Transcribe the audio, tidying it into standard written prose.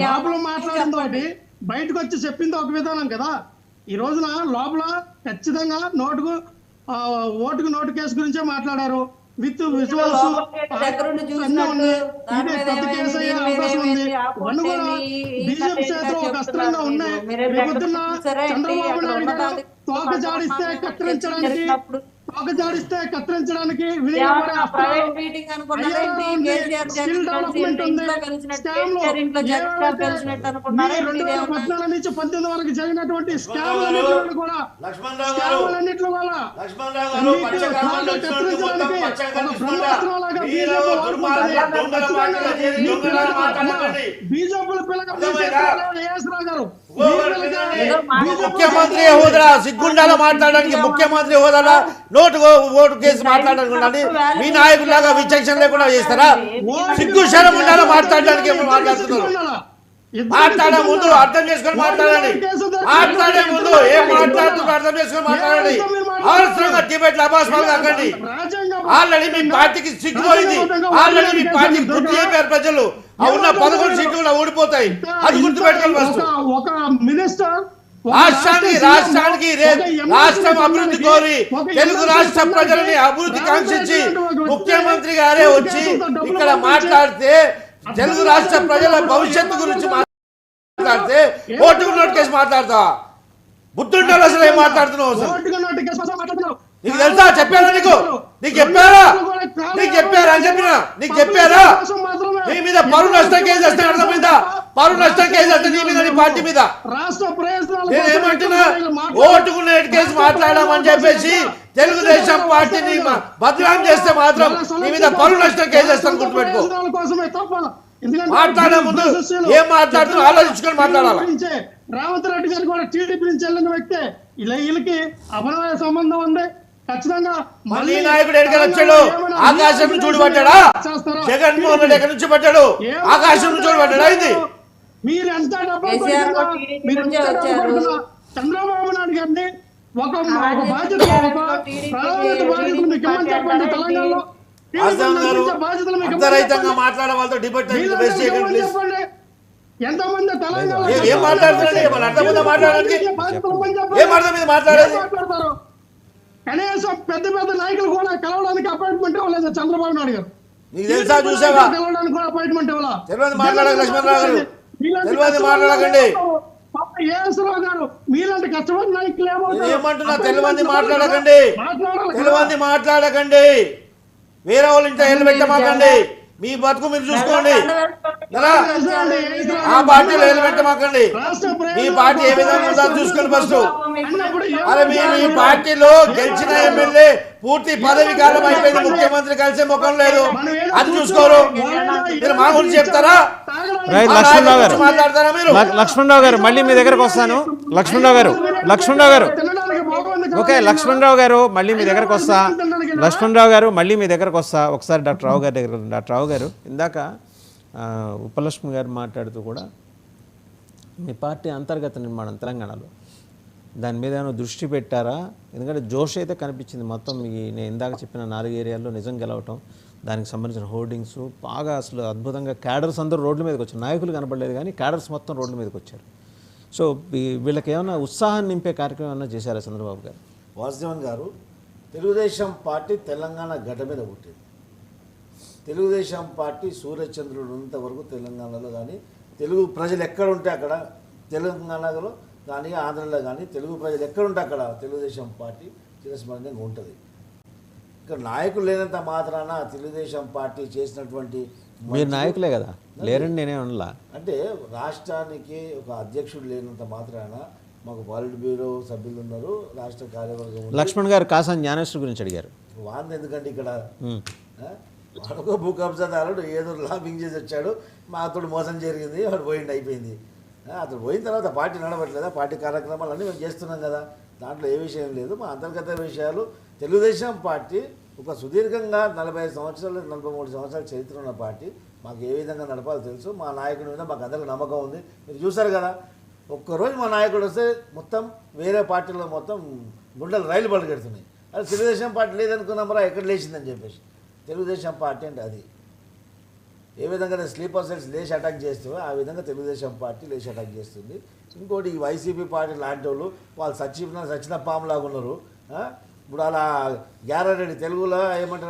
లోపల మాట్లాడింది ఒకటి, బయటకు వచ్చి చెప్పింది ఒక విధానం కదా. ఈ రోజున లోపల ఖచ్చితంగా ఓటుకు నోటు కేసు గురించే మాట్లాడారు. విత్ విజువల్స్ పెద్ద కేసు అయ్యే అవకాశం ఉంది. ఇవన్నీ కూడా బీజేపీ చేతిలో ఒక అస్త్రంగా ఉన్నాయి. రేపొద్దున్న చంద్రబాబు నాయుడు గారు తోక జాడిస్తే కత్తిరించడానికి స్కిల్ డెవలప్మెంట్ ఉంది. 2014 నుంచి 18 వరకు జరిగినటువంటి స్కామ్లన్నింటిలో కూడా బీజేపీ గారు ముఖ్యమంత్రి హోదా సిగ్గుండాలో మాట్లాడడానికి, ముఖ్యమంత్రి హోదాలో ఓటు కేసు మాట్లాడడానికి మీ నాయకులాగా విచక్షణ లేకుండా చేస్తారా? సిగ్గు శరం ఉండాలో మాట్లాడడానికి మాట్లాడుతున్నారు. మాట్లాడే ముందు అర్థం చేసుకొని మాట్లాడండి. మాట్లాడే ముందు ఏం మాట్లాడుతున్నారు అర్థం చేసుకొని మాట్లాడండి. అవసరంగా డిబేట్లు అభాస్పాలు కాకండి. ఆల్రెడీ మీ పార్టీకి సిగ్గుపోయింది. ఆల్రెడీ మీ పార్టీకి గుర్తు చెప్పారు ప్రజలు. ఉన్న 11 సీట్లు కూడా ఓడిపోతాయి. అది గుర్తుపెట్టుకోవాలి. రాష్ట్రానికి రాష్ట్రం అభివృద్ధి కోరి తెలుగు రాష్ట్ర ప్రజలని అభివృద్ధి కాంక్షించి ముఖ్యమంత్రి గారే వచ్చి ఇక్కడ మాట్లాడితే, తెలుగు రాష్ట్ర ప్రజల భవిష్యత్తు గురించి మాట్లాడితే ఓటుకు నోటు కేసు మాట్లాడతా బుద్ధుండాలి. అసలు ఏం మాట్లాడుతున్నావు? నీకు తెలుసా? చెప్పారా? నీకు చెప్పారా అని చెప్పినా? నీకు చెప్పారా? నీ మీద పరువు నష్టం కేసు వస్తే అర్థమైందా? పరువు నష్టం కేసు వస్తే నీ మీద, నీ పార్టీ మీద. నేను ఏమంటున్నా, ఓటుకు నోటు కేసు మాట్లాడామని చెప్పేసి తెలుగుదేశం పార్టీని బదనాం చేస్తే మాత్రం నీ మీద పరువు నష్టం కేసు వేస్తాను, గుర్తుపెట్టుకో. మాట్లాడే ముందు ఏం మాట్లాడుతున్నా ఆలోచించుకొని మాట్లాడాలి. రేవంత్ రెడ్డి గారు కూడా టీడీపీ నుంచి వెళ్ళిన వ్యక్తే. వీళ్ళకి అపనయ సంబంధం ఉంది. ఖచ్చితంగా మళ్ళీ నాయకుడు ఎక్కడికి వచ్చాడు? ఆకాశం నుంచి చూడబడ్డా? జగన్మోహన్ రెడ్డి ఎక్కడి నుంచి పడ్డాడు? ఆకాశం నుంచి చూడబడ్డా? ఇది మీరు ఎంత డబ్బు చంద్రబాబు నాయుడు గారిని ఒక బాధ్యత తెలంగాణలో అంతరైతంగా మాట్లాడే వాళ్ళతో డిబేట్ ఎంతమంది తెలంగాణ ఏం మాట్లాడుతున్నాడు? మాట్లాడడానికి ఏం అర్థం మీద మాట్లాడేది? కనీసం పెద్ద పెద్ద నాయకులు కూడా కలవడానికి అపాయింట్మెంట్ ఇవ్వలేదు చంద్రబాబు నాయుడు గారు. నీకు తెలుసా? చూసావా? కలవడానికి కూడా అపాయింట్మెంట్ ఇవ్వాలి. తెలియదు మాట్లాడక లక్ష్మణరావు గారు, తెలియదు మాట్లాడకండి. మీలాంటి కష్టమైన నాయకులు ఏమంటున్నా? తెలియదు మాట్లాడకండి, తెలియదు మాట్లాడకండి. వేరే వాళ్ళ ఇంట్లో ఏళ్ళు పెట్టమాకండి. మీ బతుకు మీరు చూసుకోండి. ఆ పార్టీలో ఏళ్ళు పెట్టమాకండి. మీ పార్టీ ఏ విధంగా ఉందో చూసుకోండి ఫస్ట్. అరే మీ పార్టీలో గెలిచిన ఎమ్మెల్యే పూర్తి పదవి కాలం అయిపోయింది, ముఖ్యమంత్రి కలిసే ముఖం లేదు, అది చూసుకోరు. మీరు మా గురించి చెప్తారా? మాట్లాడతారా మీరు? లక్ష్మణరావు గారు మళ్ళీ మీ దగ్గరకు వస్తాను. లక్ష్మణరావు గారు ఓకే, లక్ష్మణరావు గారు మళ్ళీ మీ దగ్గరకు వస్తా. మళ్ళీ మీ దగ్గరకు వస్తా. ఒకసారి డాక్టర్ రావు గారి దగ్గర. డాక్టర్ రావు గారు, ఇందాక ఉపలక్ష్మి గారు మాట్లాడుతూ కూడా మీ పార్టీ అంతర్గత నిర్మాణం తెలంగాణలో దాని మీద ఏమైనా దృష్టి పెట్టారా? ఎందుకంటే జోష్ అయితే కనిపించింది మొత్తం. నేను ఇందాక చెప్పిన 4 ఏరియాల్లో నిజం గెలవటం, దానికి సంబంధించిన హోర్డింగ్స్ బాగా అసలు అద్భుతంగా. క్యాడర్స్ అందరూ రోడ్ల మీదకి వచ్చారు. నాయకులు కనపడలేదు కానీ క్యాడర్స్ మొత్తం రోడ్ల మీదకి వచ్చారు. సో వీళ్ళకి ఏమైనా ఉత్సాహాన్ని నింపే కార్యక్రమం ఏమైనా చేశారా చంద్రబాబు గారు? వాసుదేవన్ గారు, తెలుగుదేశం పార్టీ తెలంగాణ గడ్డ మీద పుట్టింది. తెలుగుదేశం పార్టీ సూర్యచంద్రుడు ఉన్నంత వరకు తెలంగాణలో కానీ, తెలుగు ప్రజలు ఎక్కడ ఉంటే అక్కడ, తెలంగాణలో కానీ ఆంధ్రలో కానీ తెలుగు ప్రజలు ఎక్కడుంటే అక్కడ తెలుగుదేశం పార్టీ చిరస్మరణీయంగా ఉంటుంది. ఇక్కడ నాయకులు లేనంత మాత్రాన తెలుగుదేశం పార్టీ చేసినటువంటి, మీరు నాయకులే కదా, లేరండి నేనే అనలా. అంటే రాష్ట్రానికి ఒక అధ్యక్షుడు లేనంత మాత్రాన మాకు పాలిట్ బ్యూరో సభ్యులు ఉన్నారు, రాష్ట్ర కార్యవర్గం. లక్ష్మణ్ గారు కాసాని జ్ఞానేశ్వర్ గురించి అడిగారు. వాంది ఎందుకంటే ఇక్కడ వాడుకో భూ కబ్జాదారుడు ఏదో లాబింగ్ చేసి వచ్చాడు, మా అతడు మోసం జరిగింది, వాడు పోయింది, అయిపోయింది. అతడు పోయిన తర్వాత పార్టీ నడవట్లేదా? పార్టీ కార్యక్రమాలు అన్నీ మేము చేస్తున్నాం కదా, దాంట్లో ఏ విషయం లేదు. మా అంతర్గత విషయాలు. తెలుగుదేశం పార్టీ ఒక సుదీర్ఘంగా 45 సంవత్సరాలు 43 సంవత్సరాల చరిత్ర ఉన్న పార్టీ. మాకు ఏ విధంగా నడపాలో తెలుసు. మా నాయకుడి మీద మాకు అందరికీ నమ్మకం ఉంది. మీరు చూసారు కదా, ఒక్కరోజు మా నాయకుడు వస్తే మొత్తం వేరే పార్టీలో మొత్తం గుండెలు రైలు పడగెడుతున్నాయి. అది తెలుగుదేశం పార్టీ లేదనుకున్నామరా, ఎక్కడ లేచిందని చెప్పేసి. తెలుగుదేశం పార్టీ అంటే అది. ఏ విధంగా స్లీపర్ సెల్స్ లేచి అటాక్ చేస్తావో ఆ విధంగా తెలుగుదేశం పార్టీ లేచి అటాక్ చేస్తుంది. ఇంకోటి ఈ వైసీపీ పార్టీ లాంటి వాళ్ళు సచ్చిన పాములాగా ఉన్నారు. ఇప్పుడు అలా గ్యారెంటీ తెలుగులో ఏమంటారు